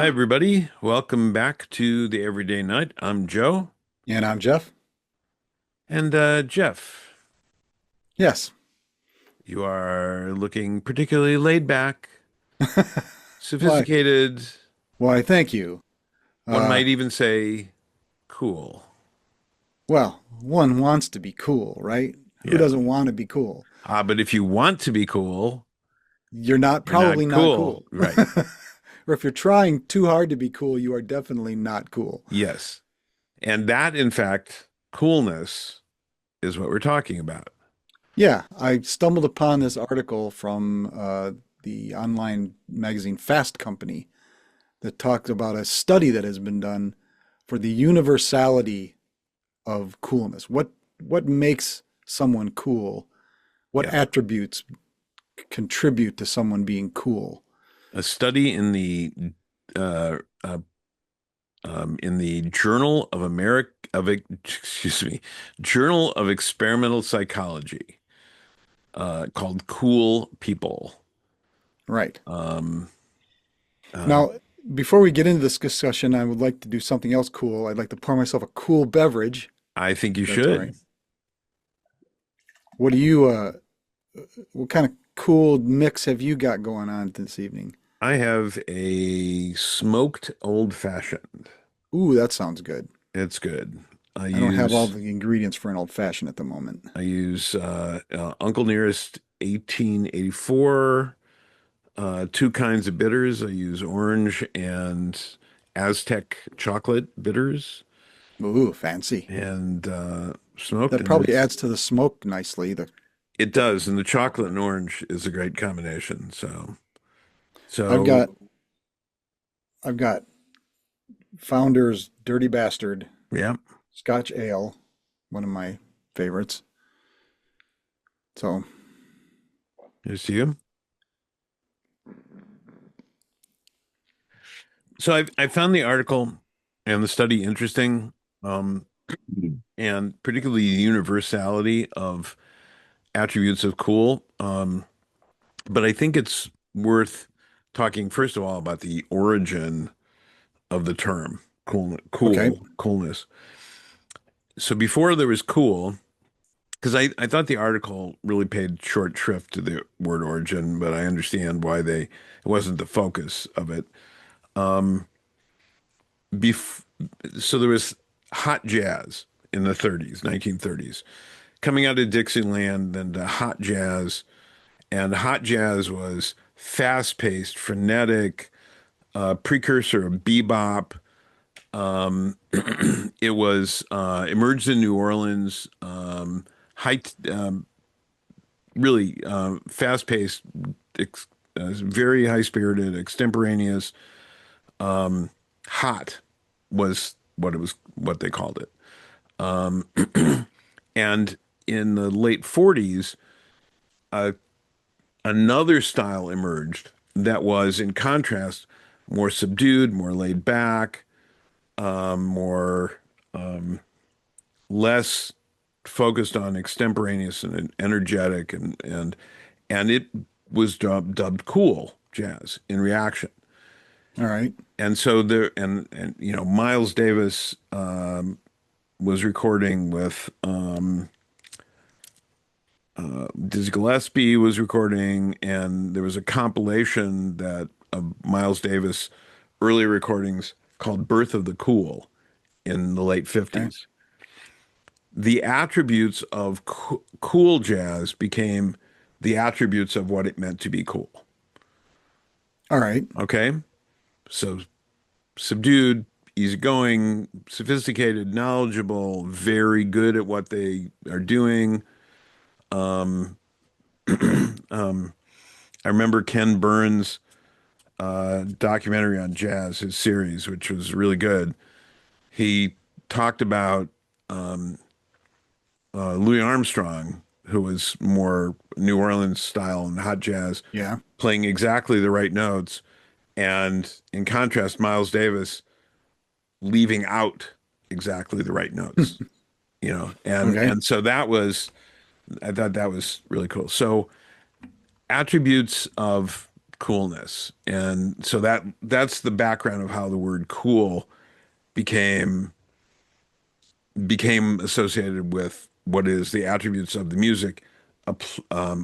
everybody. Welcome back to the Everyday Night. I'm Joe. And I'm Jeff. And Jeff, Yes. you are looking particularly laid back, Why? sophisticated, Why, thank you. one Uh, might even say cool. well, one wants to be cool, right? Who Yeah. doesn't want to be cool? But if you want to be cool, You're not you're not probably not cool. cool. Right. Or if you're trying too hard to be cool, you are definitely not cool. Yes. And that, in fact, coolness is what we're talking about. Yeah, I stumbled upon this article from the online magazine Fast Company that talks about a study that has been done for the universality of coolness. What makes someone cool? What Yeah. attributes contribute to someone being cool? A study uh, uh, in the Journal of excuse me, Journal of Experimental Psychology, called "Cool People." Right. Um, Now, before we get into this discussion, I would like to do something else cool. I'd like to pour myself a cool beverage. I think you That's all right. should. What do you what kind of cool mix have you got going on this evening? I have a smoked old fashioned. Ooh, that sounds good. It's good. I I don't have all use the ingredients for an old fashioned at the moment. I use Uncle Nearest 1884. Two kinds of bitters. I use orange and Aztec chocolate bitters Ooh, fancy. and smoked, That and probably it's adds to the smoke nicely. it does, and the chocolate and orange is a great combination. I've So got I've got Founder's Dirty Bastard yeah, Scotch Ale, one of my favorites. So here's to you. So I found the article and the study interesting, um, and particularly the universality of attributes of cool. But I think it's worth talking first of all about the origin of the term okay. coolness. So before there was cool, because I thought the article really paid short shrift to the word origin, but I understand why it wasn't the focus of it. Um, bef so there was hot jazz in the 30s, 1930s, coming out of Dixieland and hot jazz, and hot jazz was fast-paced, frenetic, precursor of bebop. Um, it was emerged in New Orleans, high, really fast-paced, very high-spirited, extemporaneous. Um, hot was what they called it. Um, and in the late 40s, uh, another style emerged that was, in contrast, more subdued, more laid back, more less focused on extemporaneous and energetic, and it was dubbed cool jazz in reaction. All right. And so there, and Miles Davis was recording with Dizzy Gillespie was recording, and there was a compilation that of Miles Davis early recordings called "Birth of the Cool" in the late Okay. 50s. The attributes of cool jazz became the attributes of what it meant to be cool. All right. Okay, so subdued, easygoing, sophisticated, knowledgeable, very good at what they are doing. Um, um, I remember Ken Burns' documentary on jazz, his series, which was really good. He talked about um, Louis Armstrong, who was more New Orleans style and hot jazz, Yeah. playing exactly the right notes. And in contrast, Miles Davis leaving out exactly the right notes, and Okay. and so that was I thought that was really cool. So attributes of coolness. And so that's the background of how the word cool became associated with what is the attributes of the music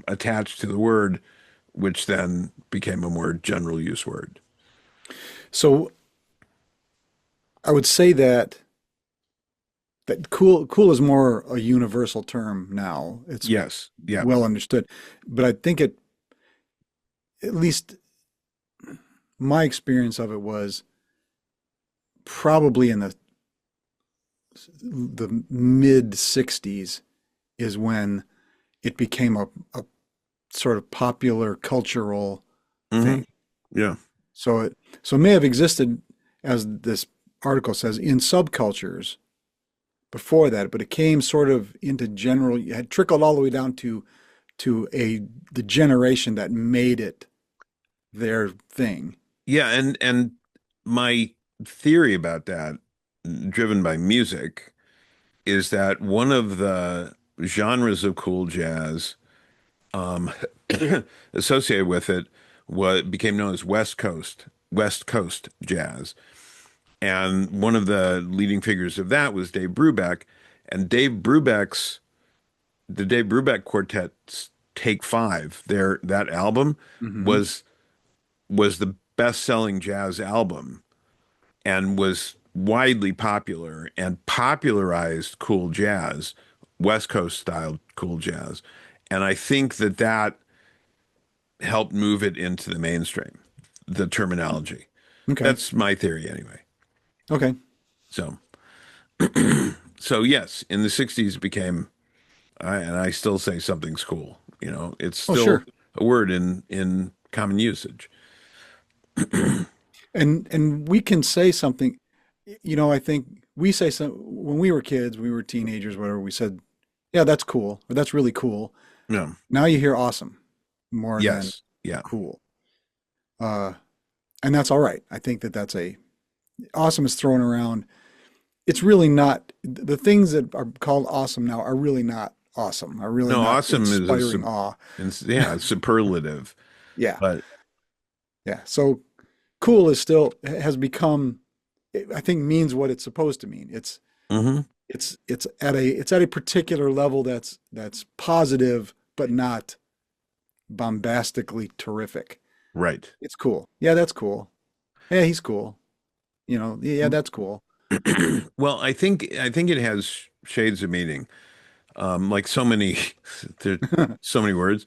attached to the word, which then became a more general use word. So I would say that cool is more a universal term now. It's Yes. Yeah. well understood. But I think it, at least my experience of it was probably in the mid 60s is when it became a sort of popular cultural Hmm. thing. Yeah. So it may have existed, as this article says, in subcultures before that, but it came sort of into general, it had trickled all the way down to the generation that made it their thing. Yeah. And my theory about that, driven by music, is that one of the genres of cool jazz um, associated with it what became known as West Coast jazz. And one of the leading figures of that was Dave Brubeck. And the Dave Brubeck Quartet's Take Five, that album Hmm. was the best-selling jazz album and was widely popular and popularized cool jazz, West Coast style cool jazz. And I think that helped move it into the mainstream, the terminology. Okay. That's my theory anyway. Okay. So, so yes, in the 60s it became, and I still say something's cool. It's Oh, still sure. a word in common usage. And we can say something, I think we say some when we were kids, we were teenagers, whatever, we said, yeah, that's cool, or that's really cool. No. Now you hear awesome more than Yes. Yeah. cool. Uh, and that's all right. I think that that's awesome is thrown around. It's really not, the things that are called awesome now are really not awesome, are really No, not awesome is inspiring awe. yeah, superlative. Yeah. But Yeah. So cool is still, has become, I think means what it's supposed to mean. mhm, It's at a particular level that's positive, but not bombastically terrific. right. It's cool. Yeah, that's cool. Yeah, he's cool. Yeah, that's cool. Well, I think it has shades of meaning. Like so many there so many words.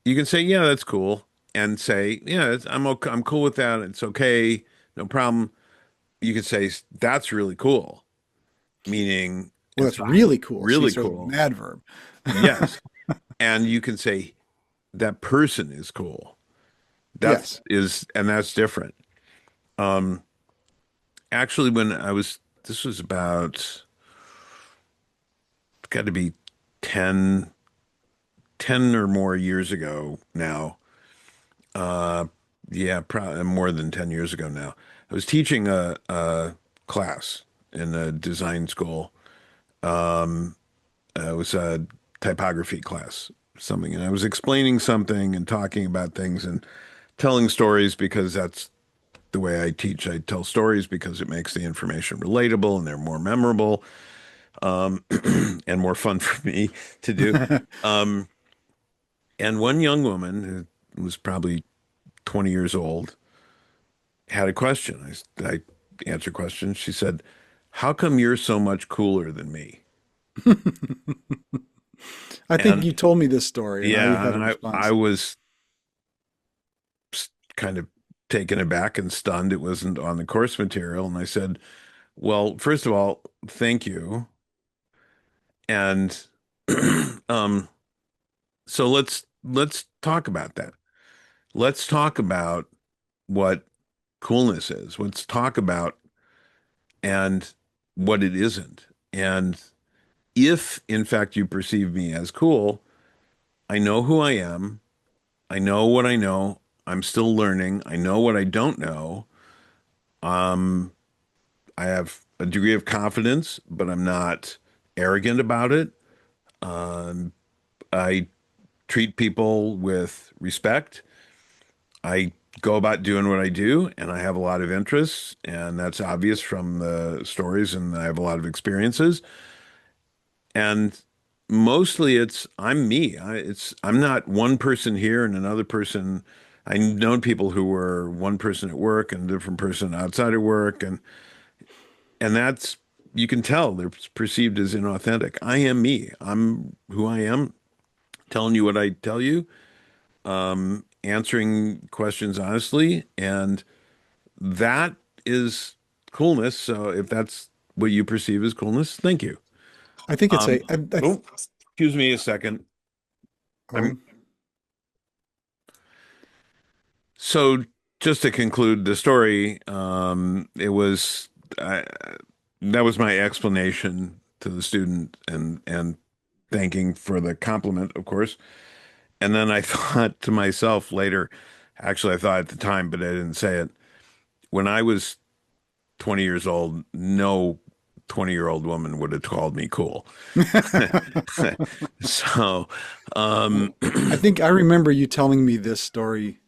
You can say, yeah, that's cool, and say, yeah, I'm okay, I'm cool with that. It's okay, no problem. You could say that's really cool, meaning Well, it's that's really cool. See, really so it's an cool. adverb. Yes. And you can say that person is cool. Yes. And that's different. Um, Actually, this was about, got to be 10, 10 or more years ago now. Uh, yeah, probably more than 10 years ago now. I was teaching a class in a design school. It was a typography class, something, and I was explaining something and talking about things and telling stories because that's the way I teach. I tell stories because it makes the information relatable and they're more memorable, and more fun for me to do. Um, and one young woman who was probably 20 years old had a question. I answered questions. She said, "How come you're so much cooler than me?" I think And you told me this story and I yeah, had a and I response. was kind of taken aback and stunned. It wasn't on the course material. And I said, well, first of all, thank you. And um, so let's talk about that. Let's talk about what coolness is. Let's talk about and what it isn't. And if in fact you perceive me as cool, I know who I am. I know what I know. I'm still learning. I know what I don't know. Um, I have a degree of confidence, but I'm not arrogant about it. Um, I treat people with respect. I go about doing what I do, and I have a lot of interests, and that's obvious from the stories, and I have a lot of experiences. And mostly it's I'm me. I'm not one person here and another person. I've known people who were one person at work and a different person outside of work, and that's you can tell they're perceived as inauthentic. I am me. I'm who I am, telling you what I tell you, answering questions honestly, and that is coolness. So if that's what you perceive as coolness, thank you. I think it's Um, a oh, excuse me a second. I'm oh, so just to conclude the story, it was I, that was my explanation to the student and thanking for the compliment, of course. And then I thought to myself later, actually I thought at the time, but I didn't say it. When I was 20 years old, no 20-year-old woman would have called me cool. So, um, well, I think I remember you telling me this story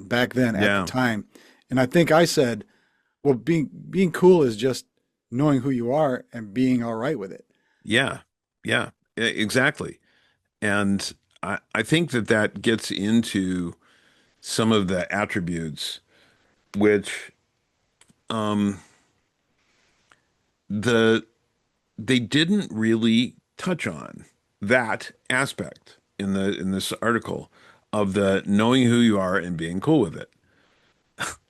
back then at the yeah, time, and I think I said, well, being cool is just knowing who you are and being all right with it. yeah, yeah, exactly. And I think that that gets into some of the attributes which um, the they didn't really touch on that aspect in this article of the knowing who you are and being cool with it.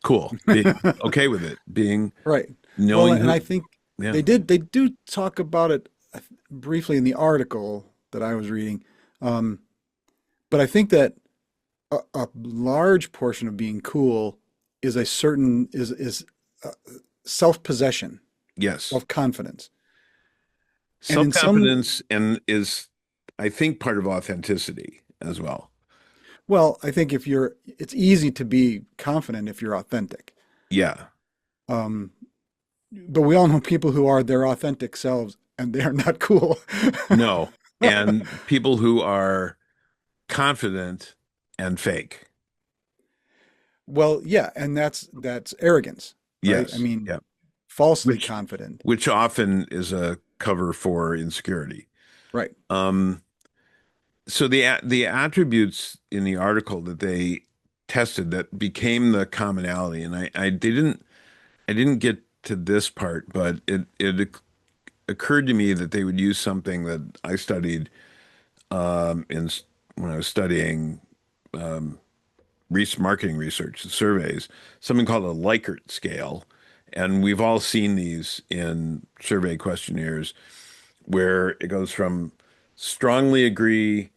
Cool, being okay with it, being Right. Well, knowing and I who. think Yeah. they do talk about it briefly in the article that I was reading. Um, but I think that a large portion of being cool is a certain is uh, self-possession, Yes. self-confidence. And in some, Self-confidence and is I think part of authenticity as well. well, I think if you're, it's easy to be confident if you're authentic. Yeah. Um, but we all know people who are their authentic selves and they are not cool. No. And people who are confident and fake. Well, yeah, and that's arrogance, right? I Yes. mean, Yeah. falsely Which confident, which often is a cover for insecurity. right? Um, so the attributes in the article that they tested that became the commonality, and I didn't get to this part, but it occurred to me that they would use something that I studied in when I was studying marketing research, surveys, something called a Likert scale. And we've all seen these in survey questionnaires where it goes from strongly agree,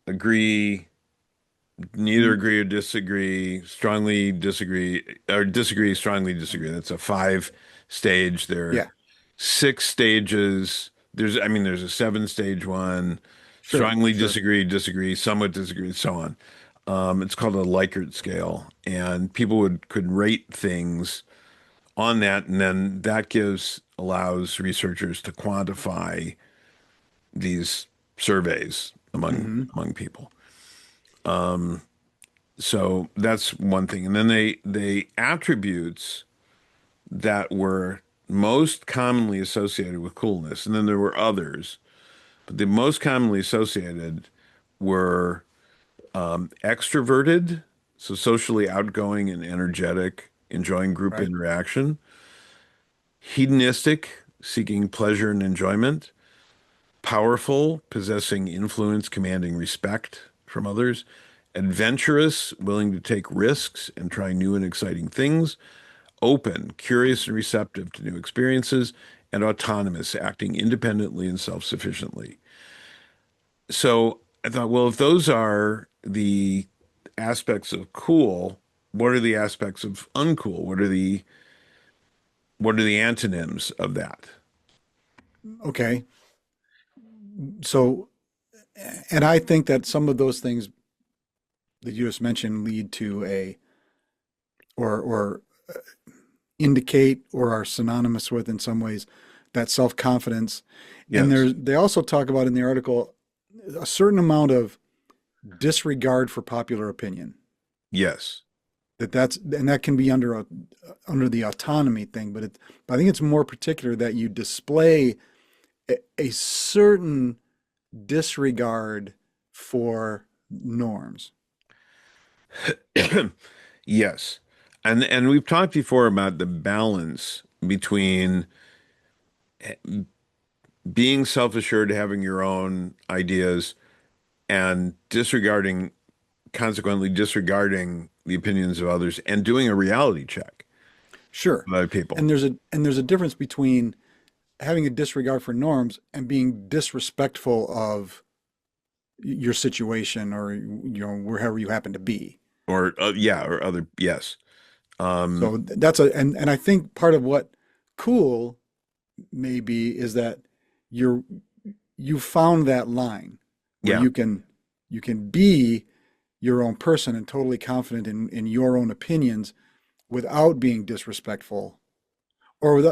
agree, neither Mhm. agree or disagree, strongly disagree, or disagree, strongly disagree. That's a five stage. There are Yeah, six stages. There's a seven stage one, sure, strongly sure. disagree, disagree, somewhat disagree, so on. It's called a Likert scale, and people could rate things on that, and then that gives allows researchers to quantify these surveys Hmm. among people. So that's one thing. And then they attributes that were most commonly associated with coolness, and then there were others, but the most commonly associated were extroverted, so socially outgoing and energetic, enjoying group Right. interaction, hedonistic, seeking pleasure and enjoyment, powerful, possessing influence, commanding respect from others, adventurous, willing to take risks and try new and exciting things, open, curious and receptive to new experiences, and autonomous, acting independently and self-sufficiently. So I thought, well, if those are the aspects of cool, what are the aspects of uncool? What are the antonyms of that? Okay. So, and I think that some of those things that you just mentioned lead to a or indicate or are synonymous with in some ways that self-confidence. And Yes. they also talk about in the article a certain amount of disregard for popular opinion. Yes. And that can be under the autonomy thing, but I think it's more particular that you display a certain disregard for norms. Yes. And we've talked before about the balance between being self-assured, having your own ideas, and consequently disregarding the opinions of others and doing a reality check Sure. of other people. And there's a difference between having a disregard for norms and being disrespectful of your situation or wherever you happen to be. Or yeah, or other, yes. Um, So that's and I think part of what cool maybe is that you're you found that line where yeah. you can be your own person and totally confident in your own opinions without being disrespectful or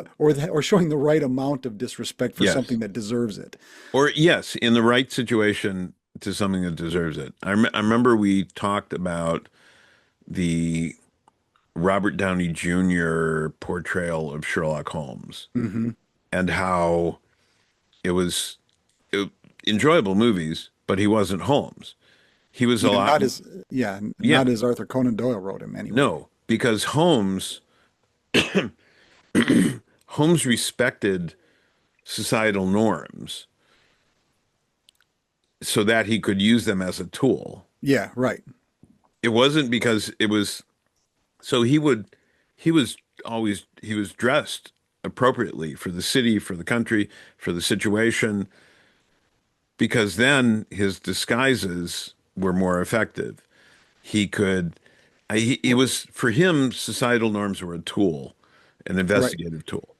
showing the right amount of disrespect for Yes. something that deserves it. Or yes, in the right situation to something that deserves it. I remember we talked about the Robert Downey Jr. portrayal of Sherlock Holmes Hmm. and how it was it, enjoyable movies, but he wasn't Holmes. He was a Yeah, lot, yeah, not as Arthur Conan Doyle wrote him anyway. no, because Holmes respected societal norms so that he could use them as a tool. Yeah, right. It wasn't because it was so he was he was dressed appropriately for the city, for the country, for the situation, because then his disguises were more effective. He could, he Well, was, for him, societal norms were a tool, an right. investigative tool.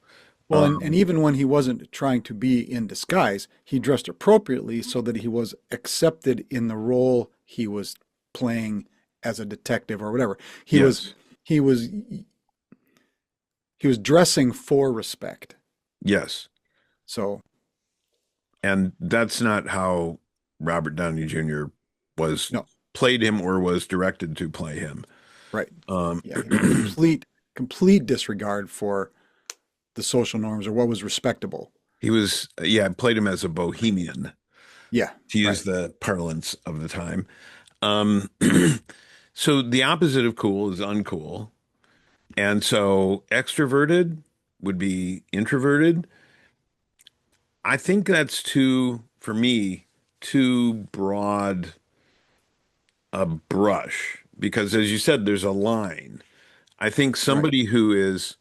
Well, and even when he wasn't trying to be in disguise, he dressed appropriately so that he was accepted in the role he was playing as a detective or whatever. He was Yes, he was he was dressing for respect. yes. So, And that's not how Robert Downey Jr. was no, played him or was directed to play him. right. Um, Yeah, complete disregard for the social norms or what was respectable. he was, yeah, played him as a bohemian, Yeah, to use right. the parlance of the time. Um, so the opposite of cool is uncool. And so extroverted would be introverted. I think that's too, for me, too broad a brush because, as you said, there's a line. I think Right. somebody who is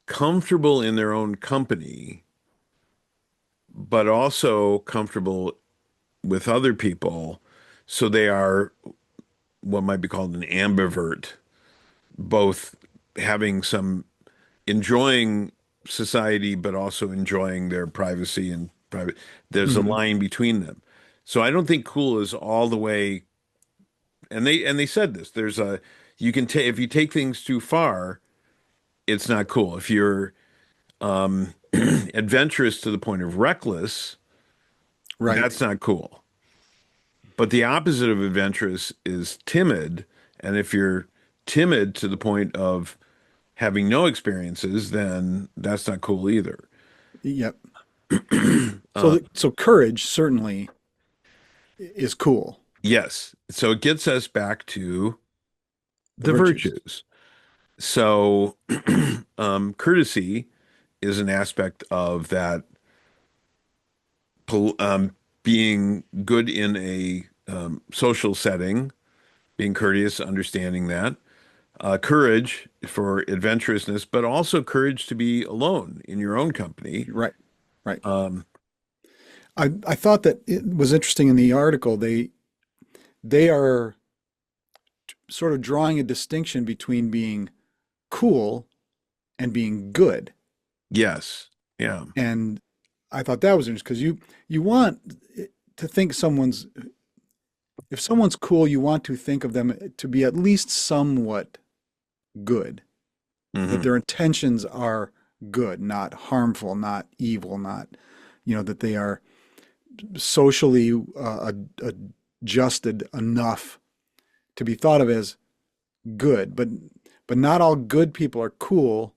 comfortable in their own company, but also comfortable with other people, so they are what might be called an ambivert, both having some enjoying society, but also enjoying their privacy and private. There's a Hmm. line between them. So I don't think cool is all the way. And they said this. There's a you can take if you take things too far, it's not cool. If you're adventurous to the point of reckless, Right. that's not cool. But the opposite of adventurous is timid. And if you're timid to the point of having no experiences, then that's not cool either. Yep. Uh, So courage certainly is cool. yes. So it gets us back to The the virtues. virtues. So courtesy is an aspect of that being good in a social setting, being courteous, understanding that. Courage for adventurousness, but also courage to be alone in your own company. Right. Right. Um, I thought that it was interesting in the article. They are sort of drawing a distinction between being cool and being good. yes. Yeah. And I thought that was interesting because you want to think someone's if someone's cool, you want to think of them to be at least somewhat good, that Hmm. their intentions are good, not harmful, not evil, not, that they are socially a adjusted enough to be thought of as good. But not all good people are cool,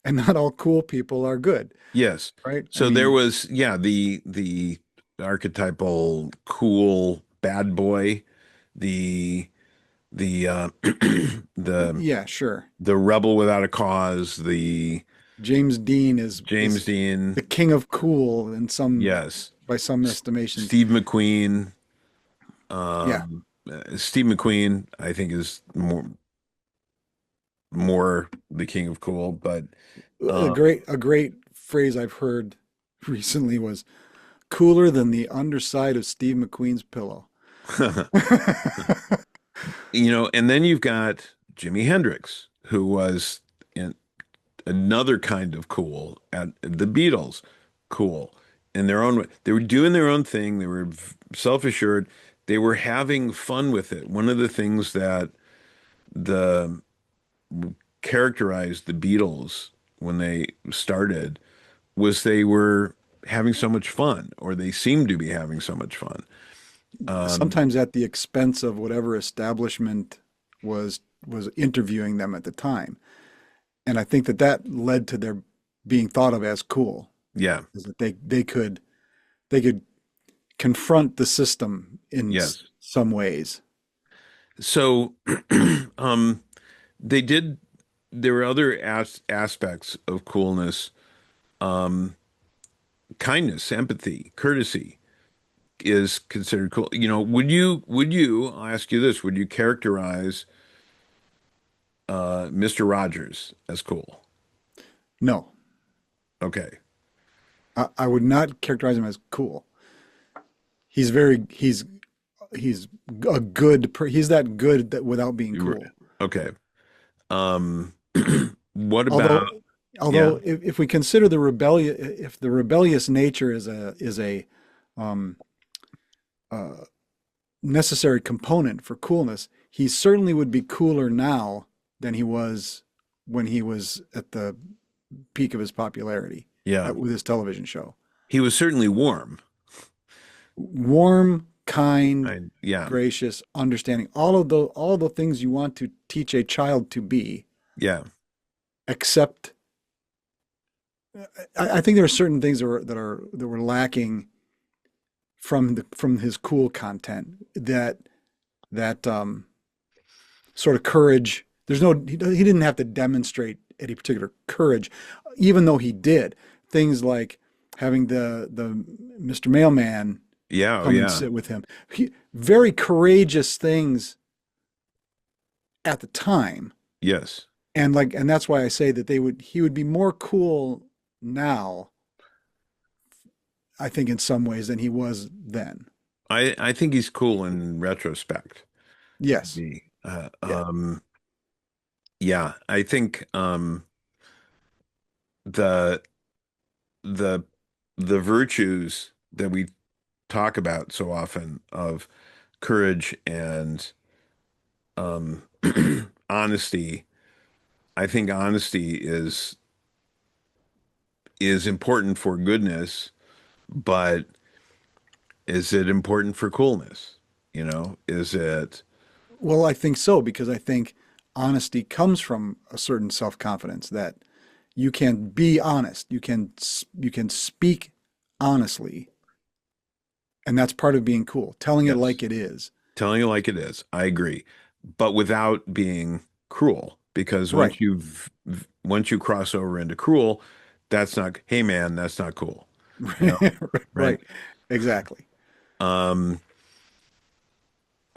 and not all cool people are good, Yes. right? I So there mean, was, yeah, the archetypal cool bad boy, the the the yeah, sure. the rebel without a cause, the James Dean is James Dean, the king of cool in some yes. by some S- estimations. Steve McQueen, Yeah, Steve McQueen, I think is more the king of cool, but um a great phrase I've heard recently was cooler than the underside of Steve McQueen's pillow. and then you've got Jimi Hendrix, who was in another kind of cool at the Beatles, cool in their own way. They were doing their own thing. They were self-assured. They were having fun with it. One of the things that the characterized the Beatles when they started was they were having so much fun, or they seemed to be having so much fun. Um, Sometimes at the expense of whatever establishment was interviewing them at the time. And I think that that led to their being thought of as cool, yeah, is that they could confront the system in yes. some ways. So, um, they did. There were other aspects of coolness, um, kindness, empathy, courtesy is considered cool. I'll ask you this, would you characterize Mr. Rogers as cool? No, Okay. I would not characterize him as cool. He's very he's a he's that good that without being You were- cool. Okay. Um, what Although about, yeah, although if we consider the rebellion if the rebellious nature is a um, uh, necessary component for coolness, he certainly would be cooler now than he was when he was at the peak of his popularity yeah. with his television show. He was certainly warm. Warm, kind, Yeah, gracious, understanding, all the things you want to teach a child to be, yeah, except I think there are certain things that were lacking from his cool content that sort of courage. There's no he didn't have to demonstrate any particular courage, even though he did things like having the Mr. Mailman yeah, oh come and yeah, sit with him. Very courageous things at the time, yes. and that's why I say that he would be more cool now, I think, in some ways than he was then. I think he's cool in retrospect. Yes. Me. Yeah. Yeah, I think the the the virtues that we talk about so often of courage and um honesty, I think honesty is important for goodness, but is it important for coolness? Is it, Well, I think so because I think honesty comes from a certain self-confidence that you can be honest. You can speak honestly, and that's part of being cool. Telling it yes, like it is. telling it like it is. I agree, but without being cruel, because Right. once you cross over into cruel, that's not, hey man, that's not cool. You know, right? Right. Exactly. Um,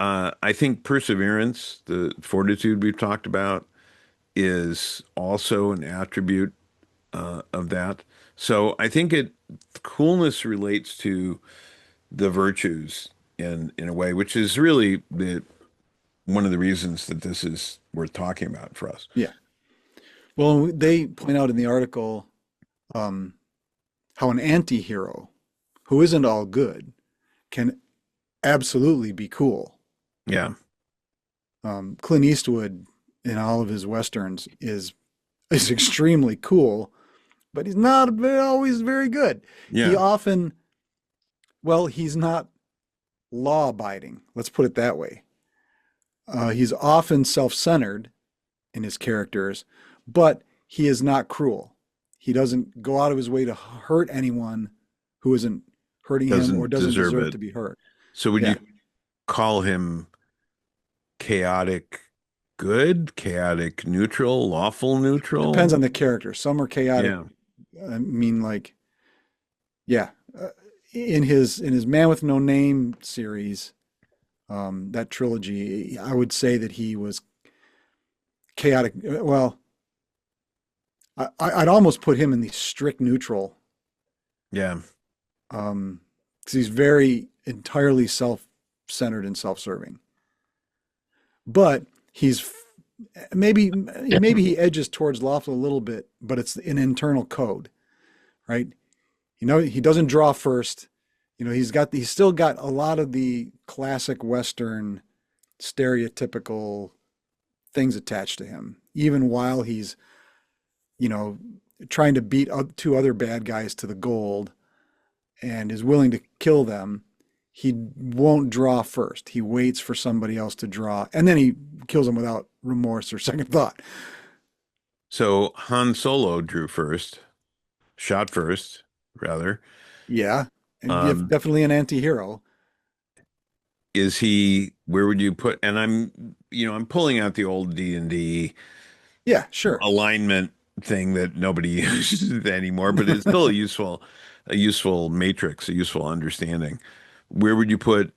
I think perseverance, the fortitude we've talked about, is also an attribute of that. So I think coolness relates to the virtues in a way, which is really the one of the reasons that this is worth talking about for us. Yeah. Well, they point out in the article um, how an anti-hero who isn't all good can absolutely be cool. Yeah. Clint Eastwood in all of his westerns is extremely cool, but he's not always very good. He Yeah. often, well, he's not. law-abiding. Let's put it that way. He's often self-centered in his characters, but he is not cruel. He doesn't go out of his way to hurt anyone who isn't hurting him or Doesn't doesn't deserve deserve it. to be hurt. So would Yeah, you call him chaotic good, chaotic neutral, lawful depends neutral? on the character. Some are chaotic. Yeah. I mean, like, yeah, in his Man with No Name series, that trilogy, I would say that he was chaotic. Well, I'd almost put him in the strict neutral, Yeah. um, because he's very entirely self-centered and self-serving. But he's maybe he edges towards lawful a little bit, but it's an internal code, right? He doesn't draw first. He's still got a lot of the classic Western stereotypical things attached to him, even while he's, you know, trying to beat two other bad guys to the gold and is willing to kill them. He won't draw first. He waits for somebody else to draw, and then he kills them without remorse or second thought. So Han Solo drew first, shot first, rather. Yeah, and Um, definitely an anti-hero. is he, where would you put, and I'm pulling out the old D&D Yeah, sure. alignment thing that nobody uses anymore, but it's still a useful matrix, a useful understanding. Where would you put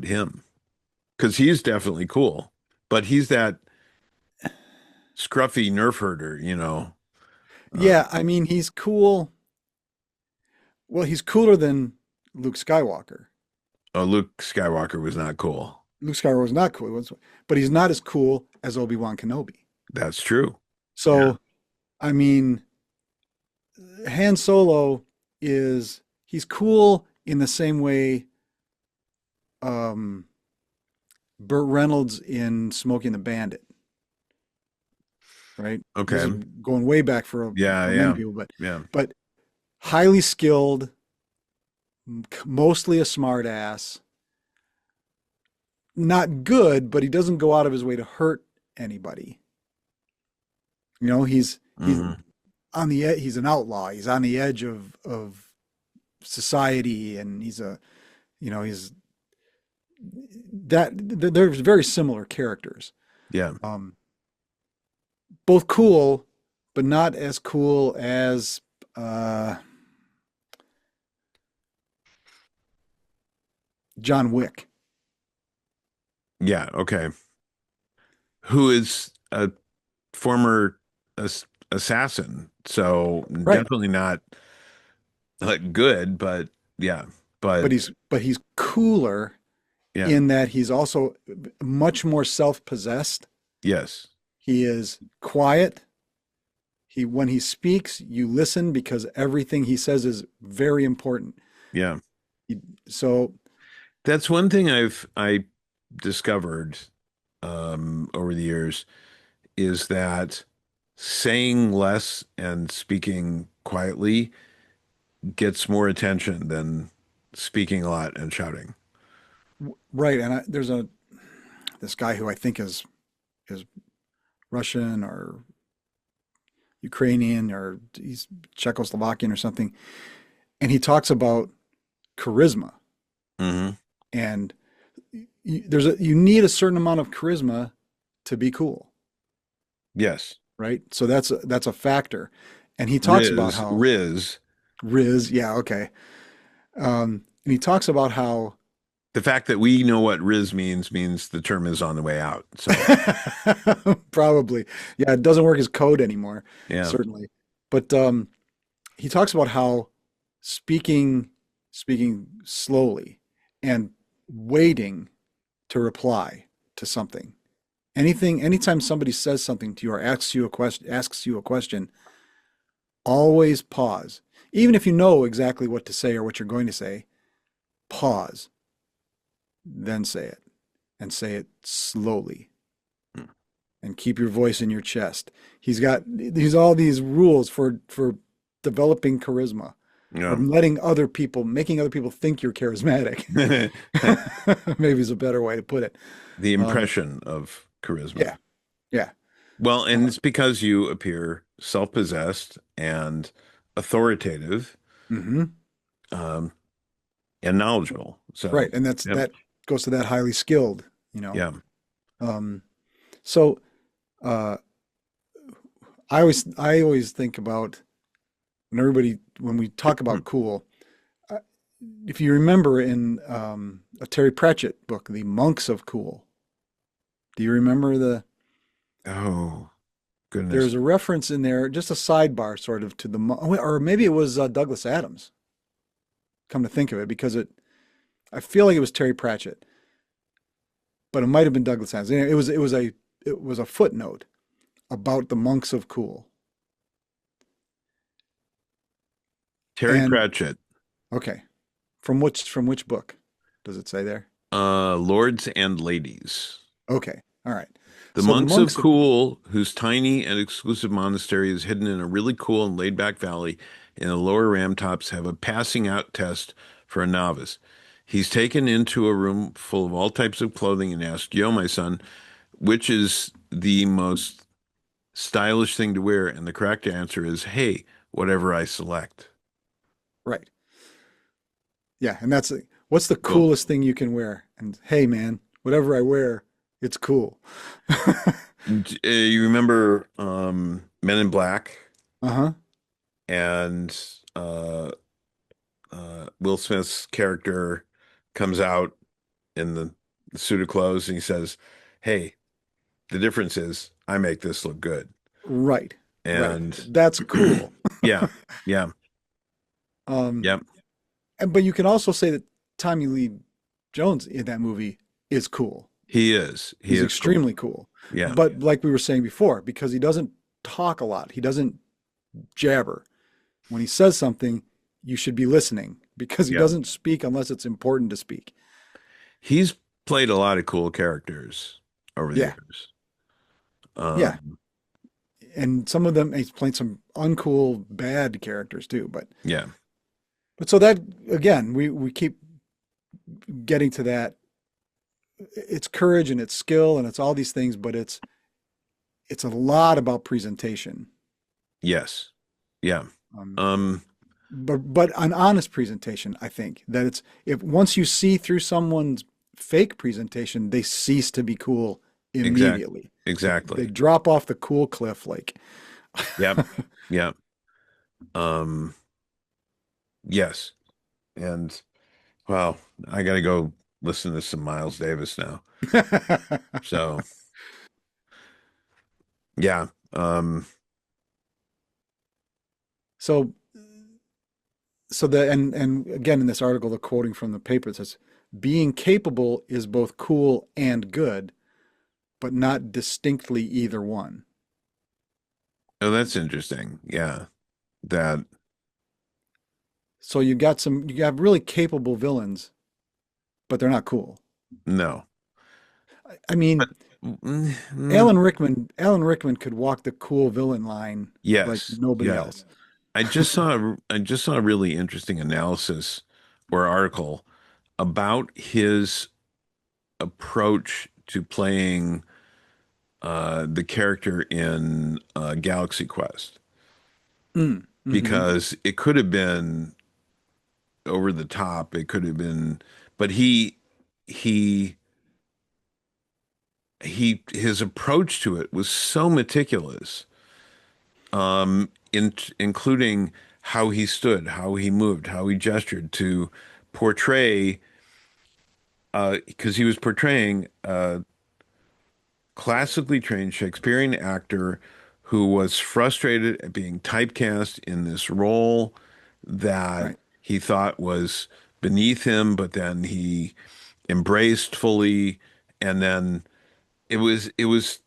him? Because he's definitely cool, but he's that scruffy nerf herder. Yeah, Um, I mean, he's cool. Well, he's cooler than Luke Skywalker. oh, Luke Skywalker was not cool. Luke Skywalker was not cool, but he's not as cool as Obi-Wan Kenobi. That's true. Yeah. So, I mean, Han Solo he's cool in the same way um, Burt Reynolds in Smokey and the Bandit, right? This Okay. is going way back Yeah. for many Yeah. people, but Yeah. but highly skilled, mostly a smart ass, not good, but he doesn't go out of his way to hurt anybody. He's Hmm. on the edge. He's an outlaw. He's on the edge of society, and he's that they're very similar characters. Yeah. Um, both cool, but not as cool as uh, John Wick. Yeah. Okay. Who is a former assassin? So Right. definitely not like good, but yeah. But But he's cooler yeah. in that he's also much more self-possessed. Yes. He is quiet. When he speaks, you listen because everything he says is very important. Yeah. He, so That's one thing I discovered over the years is that saying less and speaking quietly gets more attention than speaking a lot and shouting. right, and there's this guy who I think is Russian or Ukrainian or he's Czechoslovakian or something, and he talks about charisma Hmm. and you need a certain amount of charisma to be cool, Yes. right? So that's a factor. And he talks about Riz, how Riz. yeah, okay. And he talks about how The fact that we know what Riz means the term is on the way out. So probably, yeah, it doesn't work as code anymore, yeah. certainly. But he talks about how speaking speaking slowly and waiting to reply to something. Anytime somebody says something to you or asks you a question, always pause. Even if you know exactly what to say or what you're going to say, pause, then say it, and say it slowly, and keep your voice in your chest. He's all these rules for developing charisma. or Yeah. making other people think you're charismatic. Maybe is a better way to put it. The Um, impression of charisma. yeah, yeah, Well, and it's because you appear self-possessed and authoritative, hmm um, and knowledgeable. So, right, and yep, that goes to that highly skilled, you know. yeah. Um, so uh, I always think about when we talk about cool. uh, If you remember in a Terry Pratchett book, The Monks of Cool, do you remember Oh, goodness. there's a reference in there, just a sidebar sort of to or maybe it was Douglas Adams, come to think of it, because I feel like it was Terry Pratchett, but it might have been Douglas Adams. Anyway, it was a footnote about the monks of Cool. Terry And Pratchett, okay, from which book does it say there? Lords and Ladies. Okay, all right. The So the monks of monks of Cool, whose tiny and exclusive monastery is hidden in a really cool and laid-back valley in the lower Ramtops, have a passing out test for a novice. He's taken into a room full of all types of clothing and asked, Yo, my son, which is the most stylish thing to wear? And the correct answer is, hey, whatever I select. right, yeah, and what's the Well, coolest thing you can wear? And hey, man, whatever I wear, it's cool. you remember Men in Black Uh-huh. and Will Smith's character comes out in the suit of clothes and he says, "Hey, the difference is I make this look good." Right, right. And That's cool. yeah, yeah, Um, yeah, but you can also say that Tommy Lee Jones in that movie is cool. he is. He He's is cool. extremely cool. Yeah, But like we were saying before, because he doesn't talk a lot, he doesn't jabber. When he says something, you should be listening because he yeah. doesn't speak unless it's important to speak. He's played a lot of cool characters over the Yeah, years. yeah. Um, And some of them, he's played some uncool, bad characters too. yeah, But so that, again, we keep getting to that. It's courage and it's skill and it's all these things, but it's a lot about presentation. yes, yeah. Um, Um, but an honest presentation, I think that it's if once you see through someone's fake presentation, they cease to be cool exact, immediately. They exactly. drop off the cool cliff like Yep, yep. Um, yes. And well, I gotta go listen to some Miles Davis now. So yeah. so and again in this article, the quoting from the paper, it says being capable is both cool and good, but not distinctly either one. Oh, that's interesting. Yeah. That So you have really capable villains, but they're not cool. no. I mean, But mm, Alan Rickman could walk the cool villain line like yes. nobody Yeah. else. I just saw a really interesting analysis or article about his approach to playing the character in Galaxy Quest Mm, hmm because it could have been over the top. It could have been, but he his approach to it was so meticulous, including how he stood, how he moved, how he gestured to portray, because he was portraying a classically trained Shakespearean actor who was frustrated at being typecast in this role that Right. he thought was beneath him, but then he embraced fully, and then it was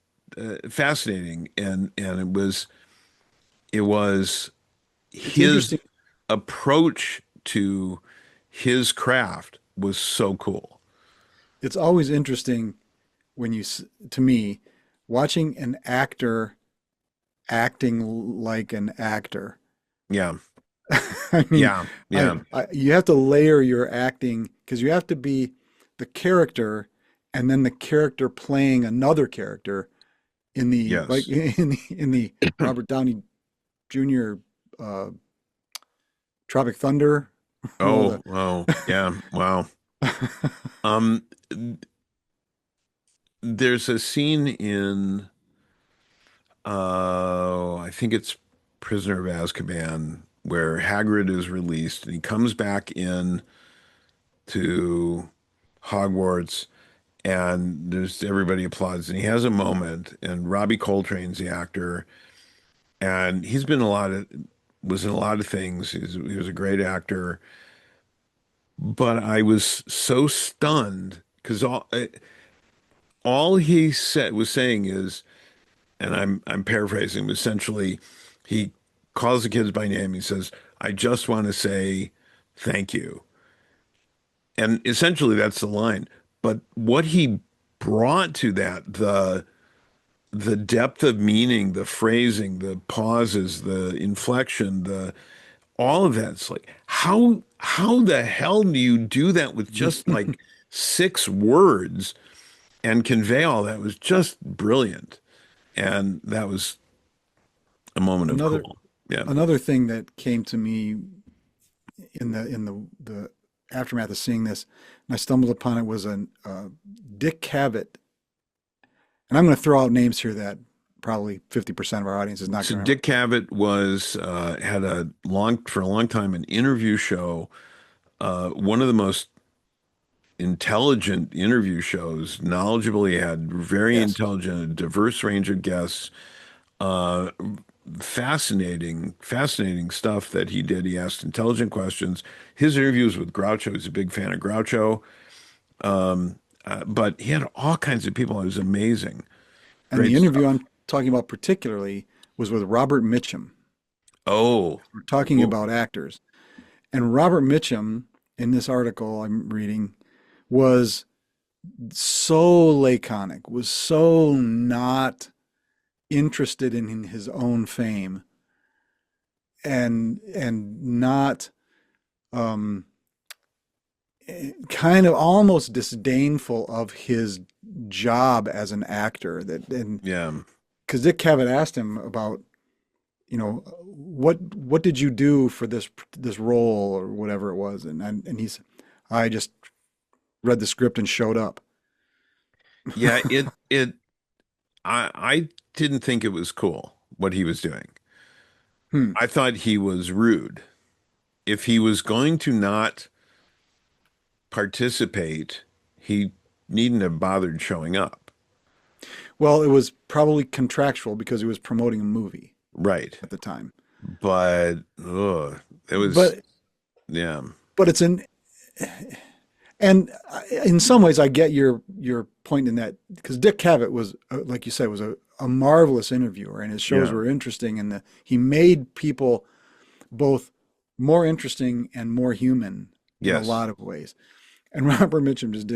fascinating, and it was It's his interesting. approach to his craft was so cool. It's always interesting to me, watching an actor acting like an actor. Yeah, I mean, Yeah, yeah, you have to layer your acting because you have to be the character and then the character playing another character in the like yes. in the Robert Downey Jr. Uh, Tropic Thunder. One of Oh, oh, yeah, wow. the Um, there's a scene in I think it's Prisoner of Azkaban where Hagrid is released and he comes back in to Hogwarts and there's everybody applauds and he has a moment and Robbie Coltrane's the actor and he's been a lot of was in a lot of things. He was a great actor, but I was so stunned because all he said was saying is, and I'm paraphrasing, essentially, he calls the kids by name. He says, "I just want to say thank you," and essentially that's the line. But what he brought to that, the depth of meaning, the phrasing, the pauses, the inflection, the all of that. It's like how the hell do you do that with just like 6 words and convey all that? It was just brilliant. And that was a moment of another cool. Yeah. another thing that came to me in the aftermath of seeing this, and I stumbled upon it was an Dick Cavett, and I'm going to throw out names here that probably 50% of our audience is not So going to remember. Dick Cavett was had for a long time an interview show, one of the most intelligent interview shows, knowledgeable. He had very Yes, intelligent, a diverse range of guests. Uh, fascinating stuff that he did. He asked intelligent questions. His interviews with Groucho, he's a big fan of Groucho. But he had all kinds of people. It was amazing. and the Great interview stuff. I'm talking about particularly was with Robert Mitchum. Oh, We're talking cool. about actors, and Robert Mitchum in this article I'm reading was so laconic, was so not interested in his own fame, and not um, kind of almost disdainful of his job as an actor. That and Yeah. because Dick Cavett asked him about, what did you do for this role or whatever it was, and he said, I just read the script and showed up. Yeah, I didn't think it was cool what he was doing. Hmm. I thought he was rude. If he was going to not participate, he needn't have bothered showing up. Well, it was probably contractual because he was promoting a movie Right. at the time. But it was But yeah. but it's an and in some ways I get your point in that because Dick Cavett was like you said was a marvelous interviewer and his shows Yeah. were interesting and he made people both more interesting and more human in a Yes. lot of ways. And Robert Mitchum just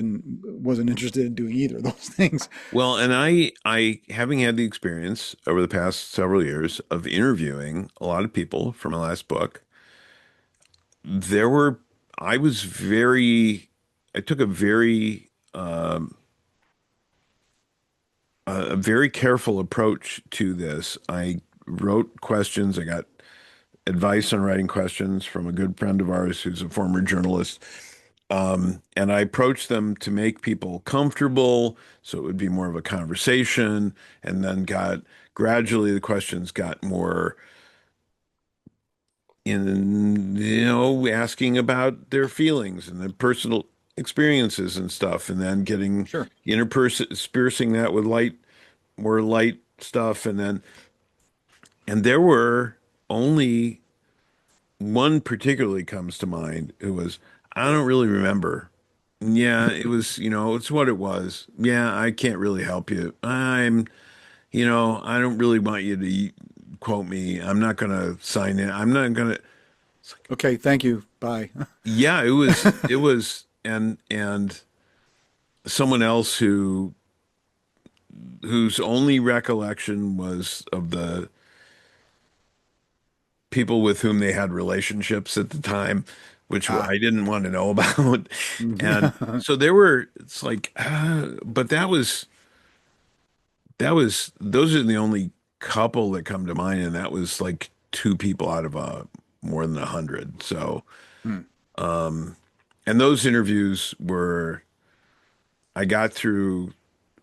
wasn't interested in doing either of those things. Well, and I having had the experience over the past several years of interviewing a lot of people for my last book, there were I was very I took a very careful approach to this. I wrote questions. I got advice on writing questions from a good friend of ours who's a former journalist. And I approached them to make people comfortable, so it would be more of a conversation. And then got gradually the questions got more in, asking about their feelings and their personal experiences and stuff, and then getting Sure. interspersing that with more light stuff, and there were only one particularly comes to mind who was, I don't really remember. Yeah, it was, it's what it was. Yeah, I can't really help you. I don't really want you to quote me. I'm not going to sign in. I'm not going to. Okay, thank you. Bye. Yeah, it was, and someone else whose only recollection was of people with whom they had relationships at the time, which Ah, I didn't want to know about. And yeah. so there were, it's like, but those are the only couple that come to mind. And that was like two people out of more than 100. So, Hmm. um, and those interviews were, I got through,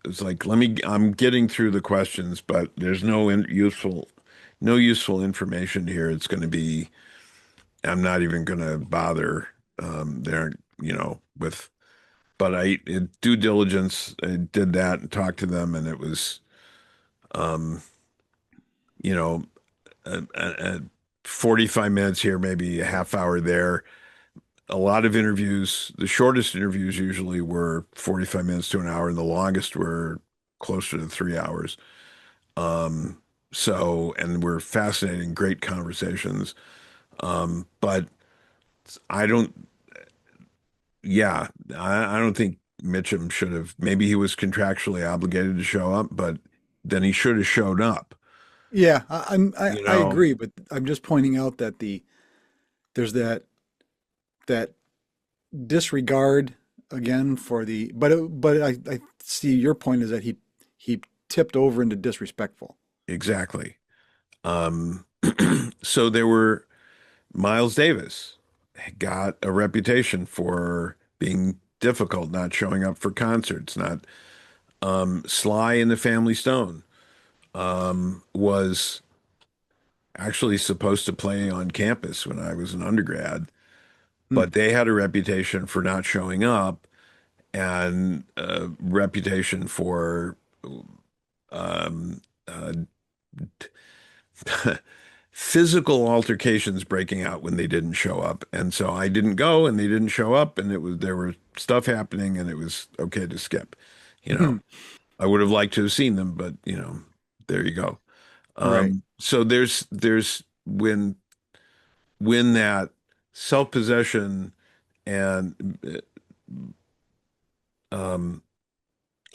it's like, I'm getting through the questions, but there's no useful information here. It's going to be, I'm not even going to bother there, with, but due diligence, I did that and talked to them, and it was, um, you know, a 45 minutes here, maybe a half hour there. A lot of interviews, the shortest interviews usually were 45 minutes to an hour, and the longest were closer to 3 hours. Um, and we're fascinating, great conversations. But I don't, yeah, I don't think Mitchum should have. Maybe he was contractually obligated to show up, but then he should have showed up. Yeah, You I know, agree, but I'm just pointing out that there's that disregard again for the but I see your point is that he tipped over into disrespectful. exactly. Um, so there were Miles Davis got a reputation for being difficult, not showing up for concerts, not Sly and the Family Stone was actually supposed to play on campus when I was an undergrad, Hmm. but they had a reputation for not showing up and a reputation for um, uh, physical altercations breaking out when they didn't show up. And so I didn't go and they didn't show up and there were stuff happening and it was okay to skip. You know, I would have liked to have seen them, but there you go. Right. So there's when that self-possession and um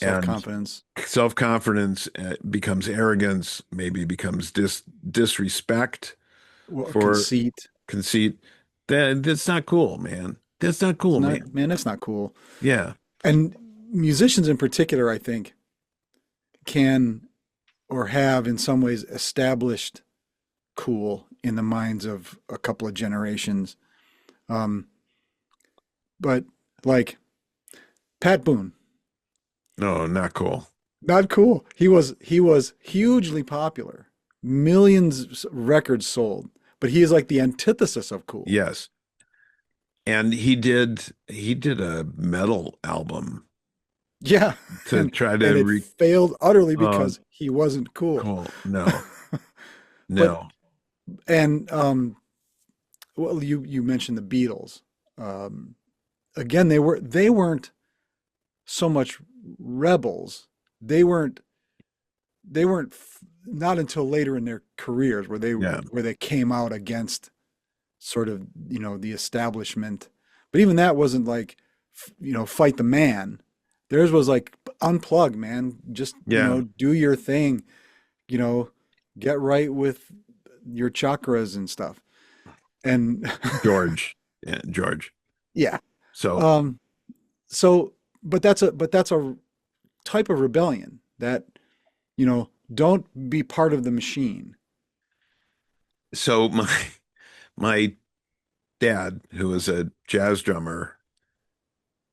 and Self-confidence, self-confidence becomes arrogance, maybe becomes disrespect well, for conceit. conceit. That's not cool, man. That's not It's cool, not, man. man, that's not cool. Yeah, And musicians in particular, I think, can or have in some ways established cool in the minds of a couple of generations. Um, but like Pat Boone, no, not cool. not cool. He was hugely popular, millions records sold, but he is like the antithesis of cool. Yes, and he did a metal album Yeah, to try and to it re failed utterly uh because he wasn't cool. cool. No, But no. and well, you mentioned the Beatles. Um, again, they weren't so much rebels. They weren't not until later in their careers Yeah, where they came out against sort of the establishment. But even that wasn't like fight the man. Theirs was like unplug, man. Just yeah. do your thing. You know, get right with your chakras and stuff. And George. Yeah, George. yeah. So Um, so, but that's a type of rebellion that don't be part of the machine. so my dad, who was a jazz drummer,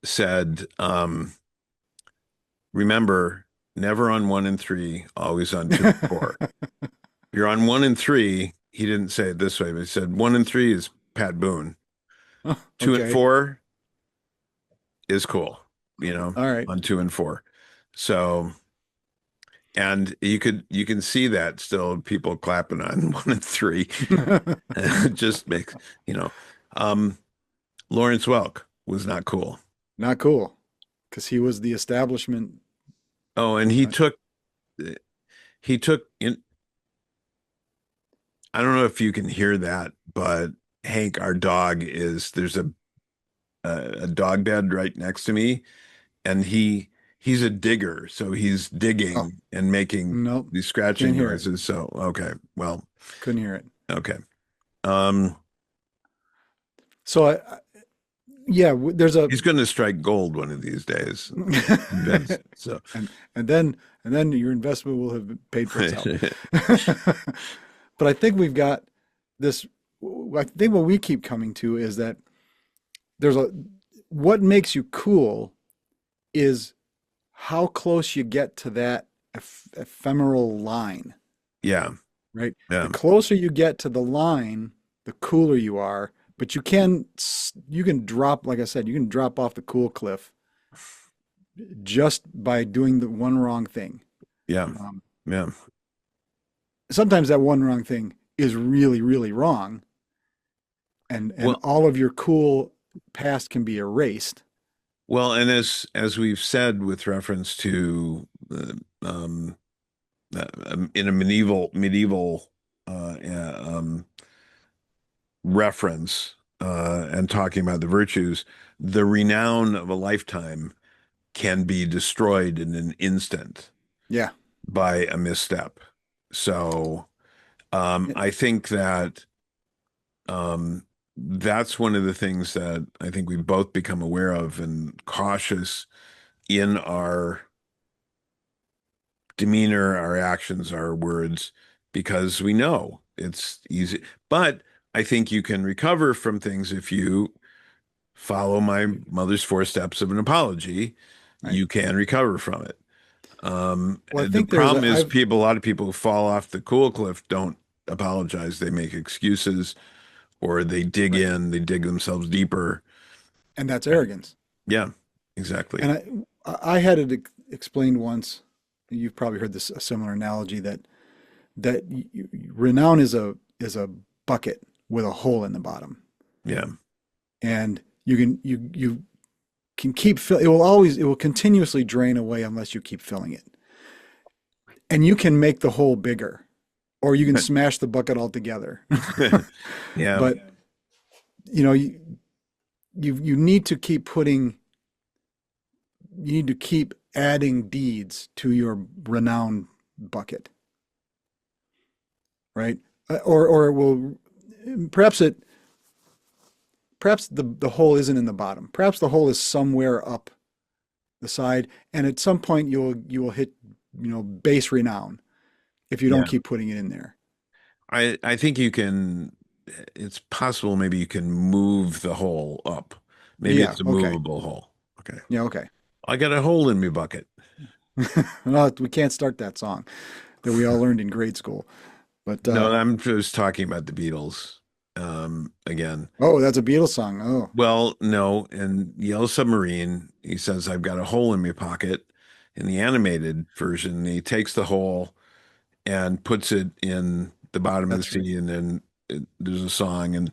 said, remember, never on one and three, always on two and four. You're on one and three. He didn't say it this way, but he said one and three is Pat Boone. Two and Okay. four is cool, All right. on two and four. So, and you can see that still people clapping on one and three. It just makes, you know, um, Lawrence Welk was not cool. Not cool, because he was the establishment. Oh, and he took in, I don't know if you can hear that, but Hank, our dog, there's a dog bed right next to me, and he's a digger, so he's Oh, digging and making nope. these Can't scratching hear it. noises. So okay, well, Couldn't hear it. okay. Um, So yeah, there's a he's going to strike gold one of these days. I'm convinced. So, and and then your investment will have paid for itself. But I think we've got this. I think what we keep coming to is that there's a what makes you cool is how close you get to that ephemeral line, yeah, right? The yeah. closer you get to the line, the cooler you are. But you can drop, like I said, you can drop off the cool cliff just by doing the one wrong thing. Yeah. Um, Yeah. Sometimes that one wrong thing is really, really wrong, and Well, all of your cool past can be erased. and as we've said with reference to in a medieval reference and talking about the virtues, the renown of a lifetime can be destroyed in an instant Yeah. by a misstep. So I think that that's one of the things that I think we've both become aware of and cautious in our demeanor, our actions, our words, because we know it's easy. But I think you can recover from things if you follow my mother's four steps of an apology. Right. You can recover from it. Well, I The think there's problem a is I've people, a lot of people who fall off the cool cliff don't apologize. They make excuses or they dig right, in, they dig themselves deeper. and that's arrogance. Yeah, exactly. And I had it explained once. You've probably heard this a similar analogy that renown is a bucket with a hole in the bottom, Yeah. and you can keep fill. It will continuously drain away unless you keep filling it, and you can make the hole bigger, or you can smash the bucket altogether. Yeah. But you know you need to keep putting you need to keep adding deeds to your renown bucket, right? Or it will perhaps it perhaps the hole isn't in the bottom. Perhaps the hole is somewhere up the side, and at some point you will hit base renown if you don't Yeah. keep putting it in there. I think you can, it's possible maybe you can move the hole up. Maybe Yeah. it's a Okay. movable hole. Okay. Yeah. Okay. I got a hole in my bucket. No, we can't start that song that we all learned in grade school. But No, I'm just talking about the Beatles again. oh, that's a Beatles song. Oh, Well, no, in Yellow Submarine, he says, I've got a hole in my pocket. In the animated version, he takes the hole and puts it in the bottom of the that's right. sea, and then there's a song, and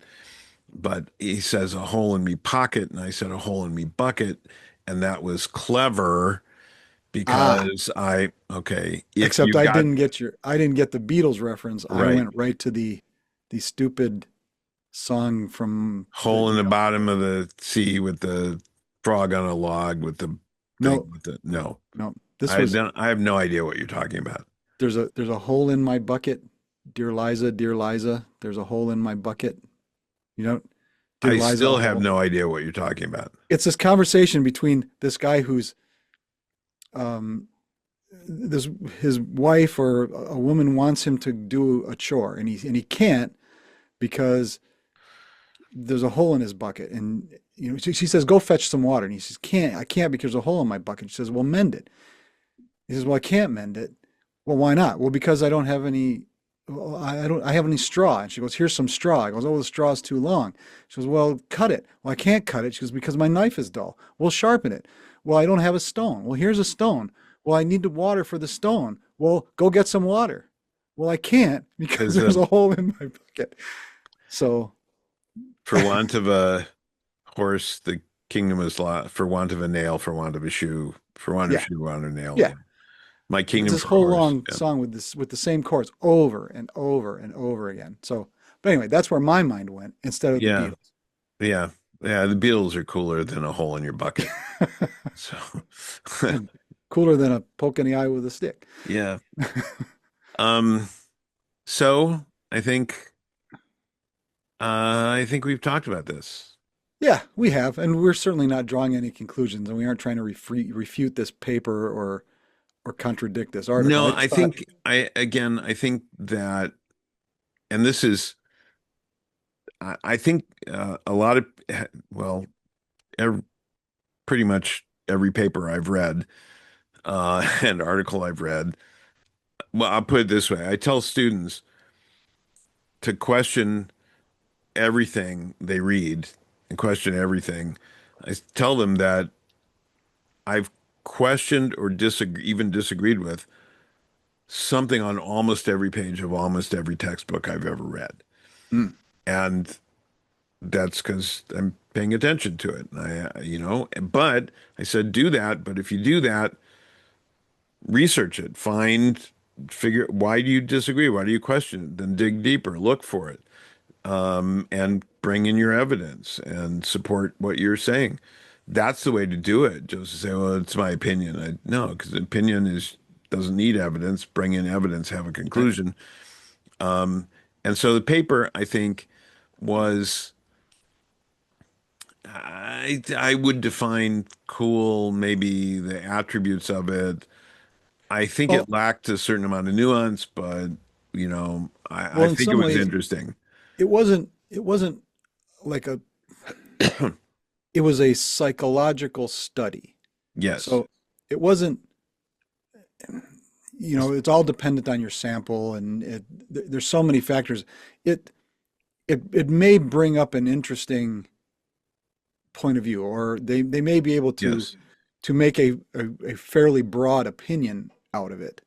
but he says a hole in me pocket, and I said a hole in me bucket, and that was clever Ah, because okay, if except you got I didn't get the Beatles reference. I right, went right to the stupid song from the hole in the bottom of the sea with the frog on a log with the thing no, with the no. no. This was I have no idea what you're talking about. there's a hole in my bucket, dear Liza. There's a hole in my bucket. You know, dear I Liza, a still have hole. no idea what you're talking about. It's this conversation between this guy who's um this his wife or a woman wants him to do a chore and he can't because there's a hole in his bucket and she says go fetch some water and he says I can't because there's a hole in my bucket. She says well mend it. He says well I can't mend it. Well why not? Well because I don't have any well, I don't I have any straw. And she goes here's some straw. He goes oh the straw's too long. She goes well cut it. Well I can't cut it. She goes because my knife is dull. Well sharpen it. Well I don't have a stone. Well here's a stone. Well I need the water for the stone. Well go get some water. Well I can't because Because there's a hole in my bucket. So for want of a horse, the kingdom is lost. For want of a nail, for want of a shoe, for want of a yeah, shoe, want of a nail. yeah. Yeah. My It's kingdom this for a whole horse. long Yeah. song with the same chords over and over and over again. So, but anyway, that's where my mind went instead of the Yeah. Beatles. Yeah. Yeah. The Beatles are cooler than a hole in your bucket. So, And cooler than a poke in the eye with a stick. yeah. Um, so I think I think we've talked about this. Yeah, we have, and we're certainly not drawing any conclusions, and we aren't trying to refute this paper or contradict this article. No, I I just thought, think I think that, and this is, I think a lot of, well, ev pretty much every paper I've read, and article I've read, well, I'll put it this way. I tell students to question everything they read and question everything. I tell them that I've questioned or even disagreed with something on almost every page of almost every textbook I've ever read. mm, And that's because I'm paying attention to it. And but I said, do that. But if you do that, research it, figure, why do you disagree? Why do you question it? Then dig deeper, look for it, and bring in your evidence and support what you're saying. That's the way to do it. Just to say, well, it's my opinion. No, because opinion doesn't need evidence. Bring in evidence, have a right. conclusion. And so the paper, I think, was I would define cool, maybe the attributes of it. I think Well, it lacked a certain amount of nuance, but I in think it some was ways, interesting. it wasn't like it was a psychological study. Yes. So it wasn't, it's all dependent on your sample, and there's so many factors. It it may bring up an interesting point of view, or they may be able Yes. to make a fairly broad opinion out of it,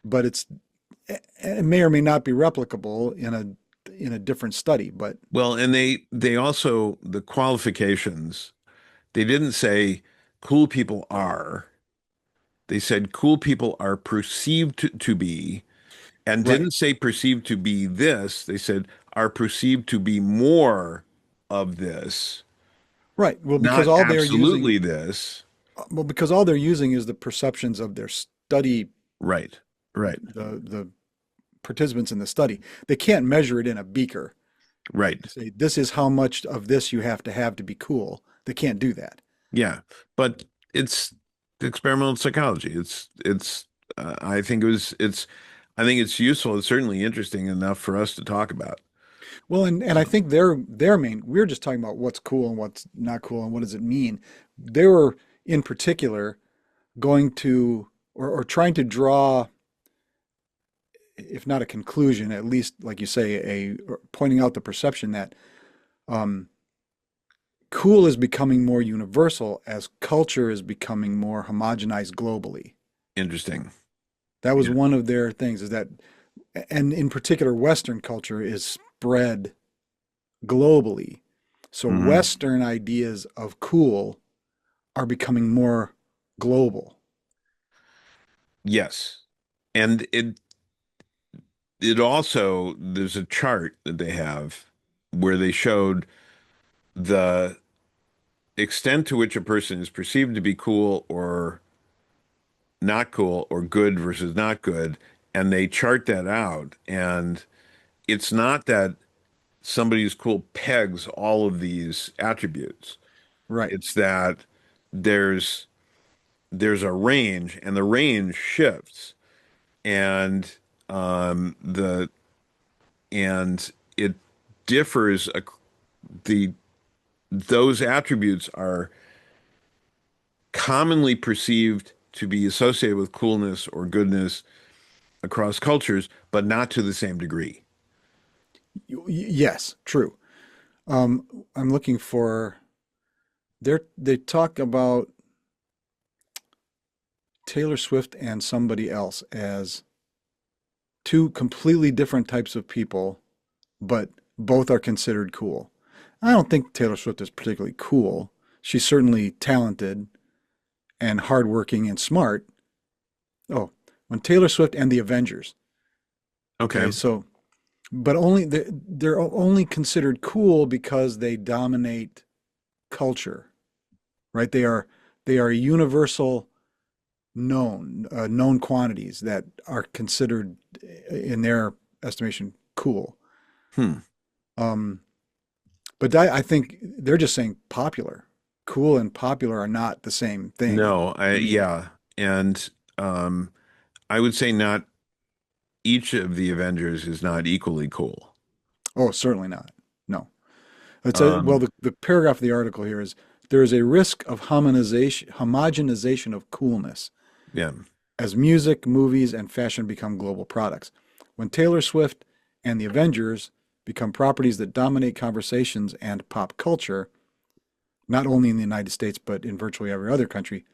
but it may or may not be replicable in a different study. But Well, and they also the qualifications, they didn't say cool people are. They said cool people are perceived to be, and right, didn't say perceived to be this. They said are perceived to be more of this, right. not absolutely this. Because all they're using is the perceptions of their study, Right. Right. the participants in the study. They can't measure it in a beaker. Right. Say this is how much of this you have to be cool. They can't do that. Yeah. But it's experimental psychology. I think I think it's useful. It's certainly interesting enough for us to talk about. Well, and I So think their main, we're just talking about what's cool and what's not cool and what does it mean. They were in particular going to or trying to draw, if not a conclusion, at least like you say, or pointing out the perception that um, cool is becoming more universal as culture is becoming more homogenized globally. interesting. That was Yeah. one of their things, is that, and in particular, Western culture is spread globally. So Hmm. Western ideas of cool are becoming more global. Yes. And it also there's a chart that they have where they showed the extent to which a person is perceived to be cool or not cool or good versus not good, and they chart that out. And it's not that somebody who's cool pegs all of these attributes. Right. It's that there's there's a range, and the range shifts, and the and it differs. The those attributes are commonly perceived to be associated with coolness or goodness across cultures, but not to the same degree. Yes, true. I'm looking for they talk about Taylor Swift and somebody else as two completely different types of people, but both are considered cool. I don't think Taylor Swift is particularly cool. She's certainly talented and hardworking and smart. Oh, when Taylor Swift and the Avengers. Okay. Okay, so but only they're only considered cool because they dominate culture, right? They are universal known quantities that are considered in their estimation cool. Hmm. Um, but I think they're just saying popular. Cool and popular are not the same thing No, to me. yeah. And um I would say not each of the Avengers is not equally cool. Oh, certainly not. No. Well, Um the paragraph of the article here is there is a risk of homogenization of coolness yeah. as music, movies, and fashion become global products. When Taylor Swift and the Avengers become properties that dominate conversations and pop culture, not only in the United States, but in virtually every other country,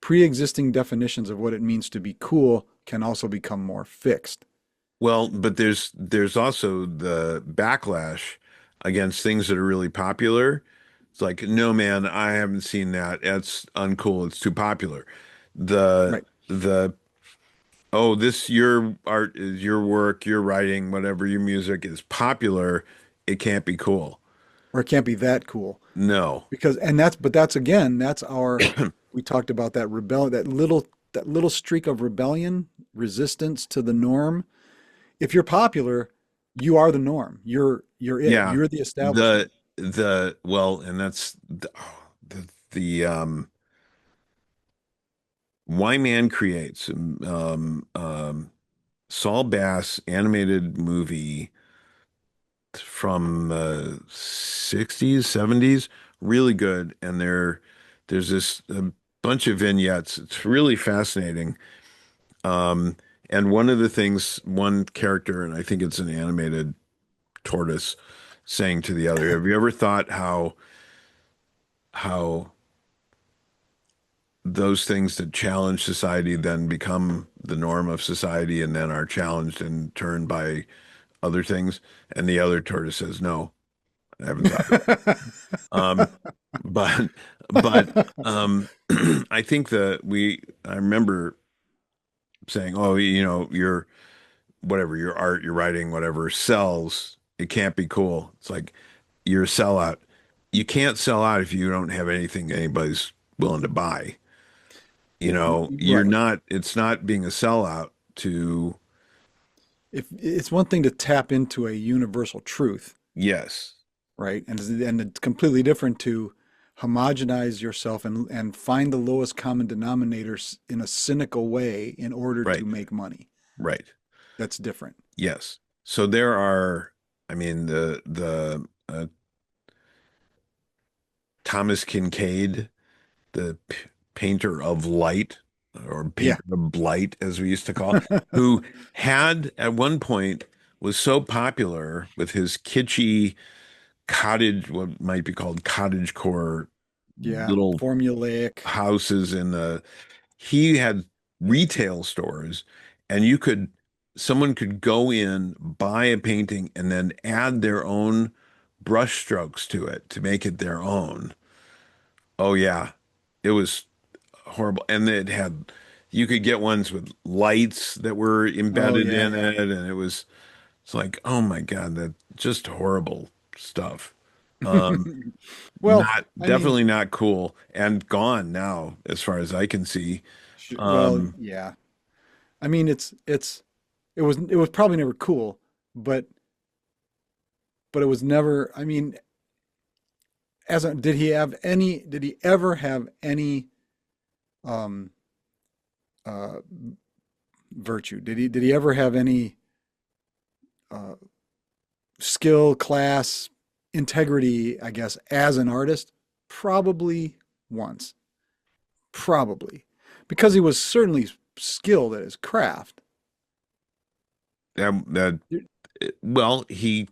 pre existing definitions of what it means to be cool can also become more fixed. Well, but there's also the backlash against things that are really popular. It's like, no, man, I haven't seen that. It's uncool. It's too popular. The Right. the oh, this your art is your work, your writing, whatever your music is popular. It can't be cool. Or it can't be that cool. No. Because, and but that's again, that's we talked about that that little streak of rebellion, resistance to the norm. If you're popular, you are the norm. You're it. Yeah. You're the The establishment. well, and that's the Why Man Creates Saul Bass animated movie from 60s, 70s, really good. And there's this a bunch of vignettes. It's really fascinating. Um, and one of the things, one character, and I think it's an animated tortoise, saying to the other, have you ever thought how those things that challenge society then become the norm of society and then are challenged and turned by other things? And the other tortoise says, no, I haven't thought of that. Um, but but I think I remember saying, oh, your whatever, your art, your writing, whatever sells, it can't be cool. It's like you're a sellout. You can't sell out if you don't have anything anybody's willing to buy. You're Right. not, it's not being a sellout to, If it's one thing to tap into a universal truth, yes, right? And it's completely different to homogenize yourself and find the lowest common denominators in a cynical way in order to right, make money. right. That's different. Yes. So there are, I mean, the Thomas Kincaid, the painter of light or Yeah. painter of blight, as we used to call, who had at one point was so popular with his kitschy cottage, what might be called cottage core Yeah. little Formulaic. houses in the, he had retail stores and someone could go in, buy a painting and then add their own brush strokes to it to make it their own. Oh yeah. It was horrible. And it had, you could get ones with lights that were Oh embedded yeah, in yeah. it. And it's like, oh my God, that just horrible stuff. Um, Well, I mean, definitely not cool and gone now, as far as I can see. well, Um, yeah. I mean, it was probably never cool, but it was never. I mean, did he ever have any um uh virtue? Did he ever have any uh skill, class, integrity, I guess, as an artist? Probably once. Probably. Because he was certainly skilled at his craft. that well, he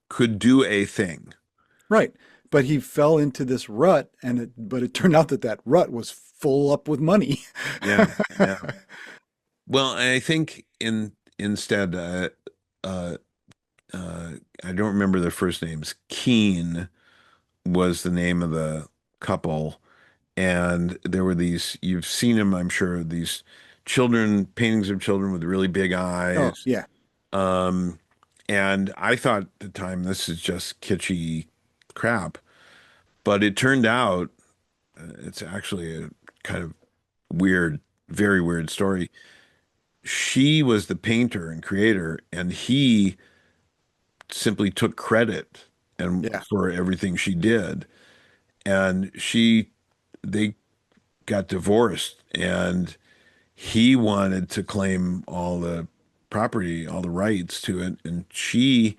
could do a thing. Right. But he fell into this rut but it turned out that that rut was full up with money. Yeah, yeah. Well, I think instead, uh, I don't remember their first names. Keen was the name of the couple, and there were these. You've seen them, I'm sure. These children, paintings of children with really big Oh, eyes. yeah. Um, and I thought at the time this is just kitschy crap, but it turned out it's actually a kind of weird, very weird story. She was the painter and creator, and he simply took credit and Yeah. for everything she did. And they got divorced, and he wanted to claim all the property, all the rights to it, and she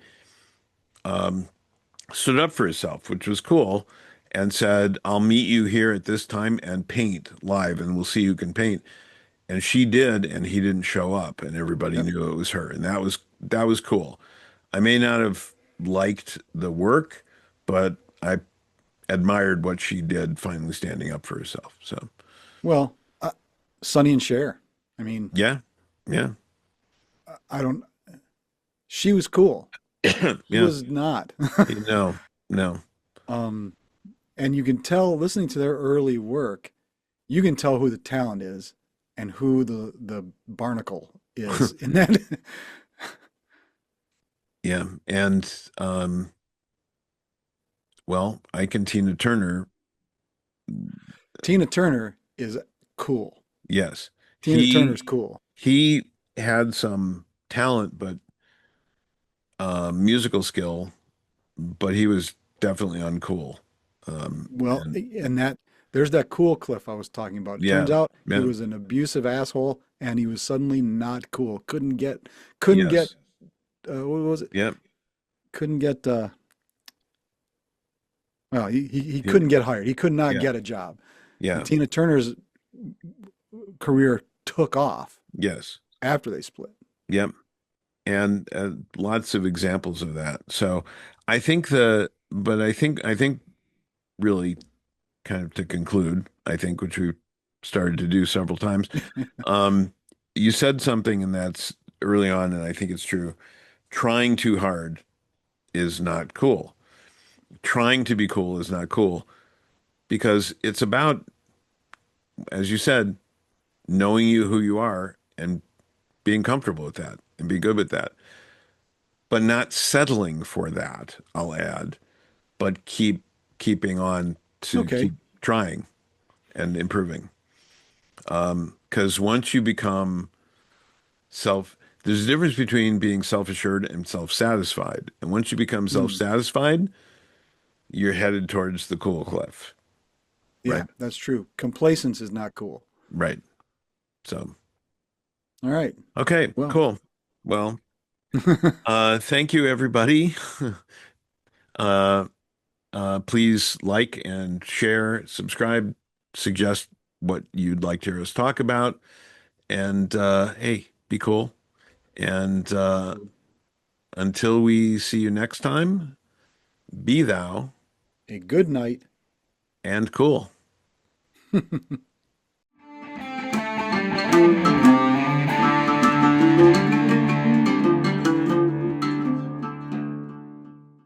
stood up for herself, which was cool, and said, "I'll meet you here at this time and paint live, and we'll see who can paint." And she did, and he didn't show up, and everybody Yep. knew it was her, and that was cool. I may not have liked the work, but I admired what she did, finally standing up for herself. So, Well, Sonny and Cher. I mean, yeah, yeah, I don't. She was cool. He yeah. was not. No, no, um, and you can tell listening to their early work, you can tell who the talent is and who the barnacle is in that. yeah. And well, Ike and Tina Turner, Tina Turner is cool. yes, Tina he Turner's cool. he had some talent, but musical skill, but he was definitely uncool. Well, And and that there's that cool Cliff I was talking about. It yeah, turns out he yeah, was an abusive asshole and he was suddenly not cool. Couldn't get yes, what was it? yeah, Couldn't get well, he yeah, couldn't get hired. He could not yeah, get a job. And yeah, Tina Turner's career took off yes, after they split. yep. And lots of examples of that. So but I think really kind of to conclude, I think, which we've started to do several times, um, you said something, and that's early on, and I think it's true. Trying too hard is not cool. Trying to be cool is not cool because it's about, as you said, knowing you who you are and being comfortable with that and be good with that, but not settling for that, I'll add, but keeping on to Okay. keep trying and improving. Because once you become self, there's a difference between being self-assured and self-satisfied. And once you become Mm, self-satisfied, you're headed towards the cool cliff, yeah, right? that's true. Complacence is not cool. Right. So, All right. okay, Well, cool. Well, thank you, everybody. Uh, please like and share, subscribe, suggest what you'd like to hear us talk about, and hey, be cool. And until we see you next time, be thou a good night. and cool.